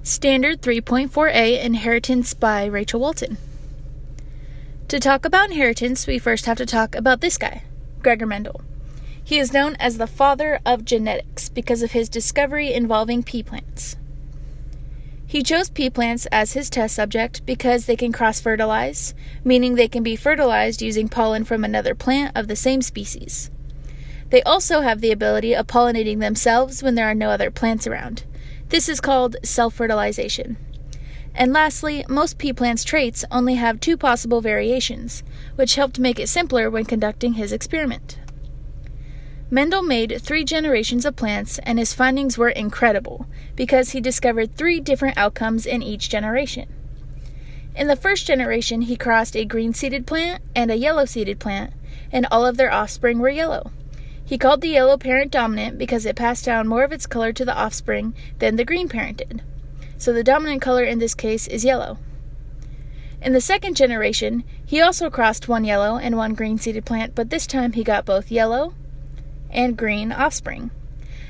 Standard 3.4a Inheritance by Rachel Walton. To talk about inheritance, we first have to talk about this guy, Gregor Mendel. He is known as the father of genetics because of his discovery involving pea plants. He chose pea plants as his test subject because they can cross-fertilize, meaning they can be fertilized using pollen from another plant of the same species. They also have the ability of pollinating themselves when there are no other plants around. This is called self-fertilization. And lastly, most pea plants' traits only have 2 possible variations, which helped make it simpler when conducting his experiment. Mendel made 3 generations of plants, and his findings were incredible, because he discovered 3 different outcomes in each generation. In the first generation, he crossed a green-seeded plant and a yellow-seeded plant, and all of their offspring were yellow. He called the yellow parent dominant because it passed down more of its color to the offspring than the green parent did. So the dominant color in this case is yellow. In the second generation, he also crossed 1 yellow and 1 green-seeded plant, but this time he got both yellow and green offspring.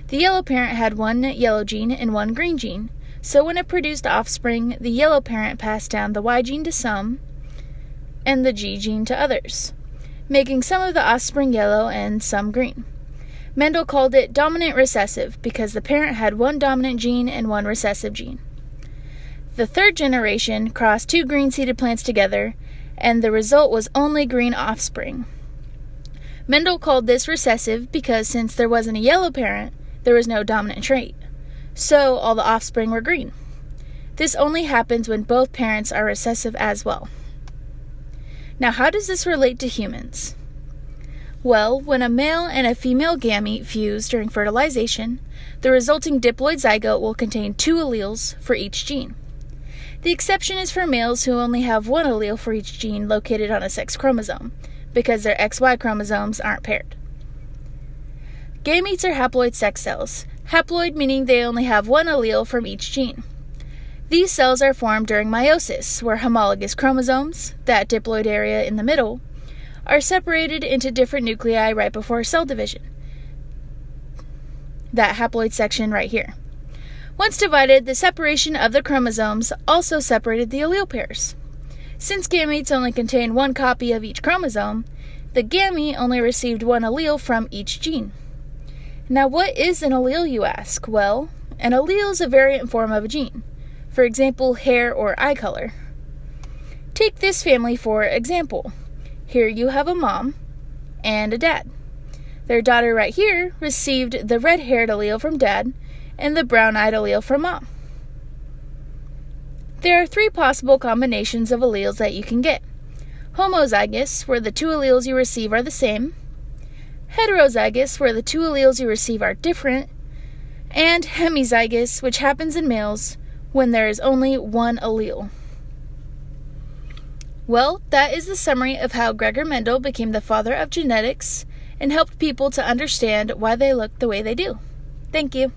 The yellow parent had 1 yellow gene and 1 green gene, so when it produced offspring, the yellow parent passed down the Y gene to some and the G gene to others, making some of the offspring yellow and some green. Mendel called it dominant recessive because the parent had 1 dominant gene and 1 recessive gene. The third generation crossed 2 green-seeded plants together, and the result was only green offspring. Mendel called this recessive because since there wasn't a yellow parent, there was no dominant trait, so all the offspring were green. This only happens when both parents are recessive as well. Now, how does this relate to humans? Well, when a male and a female gamete fuse during fertilization, the resulting diploid zygote will contain 2 alleles for each gene. The exception is for males who only have 1 allele for each gene located on a sex chromosome, because their XY chromosomes aren't paired. Gametes are haploid sex cells, haploid meaning they only have 1 allele from each gene. These cells are formed during meiosis, where homologous chromosomes, that diploid area in the middle, are separated into different nuclei right before cell division. That haploid section right here. Once divided, the separation of the chromosomes also separated the allele pairs. Since gametes only contain 1 copy of each chromosome, the gamete only received 1 allele from each gene. Now, what is an allele, you ask? Well, an allele is a variant form of a gene. For example, hair or eye color. Take this family for example. Here you have a mom and a dad. Their daughter right here received the red-haired allele from dad and the brown-eyed allele from mom. There are 3 possible combinations of alleles that you can get. Homozygous, where the 2 alleles you receive are the same. Heterozygous, where the 2 alleles you receive are different. And hemizygous, which happens in males when there is only 1 allele. Well, that is the summary of how Gregor Mendel became the father of genetics and helped people to understand why they look the way they do. Thank you.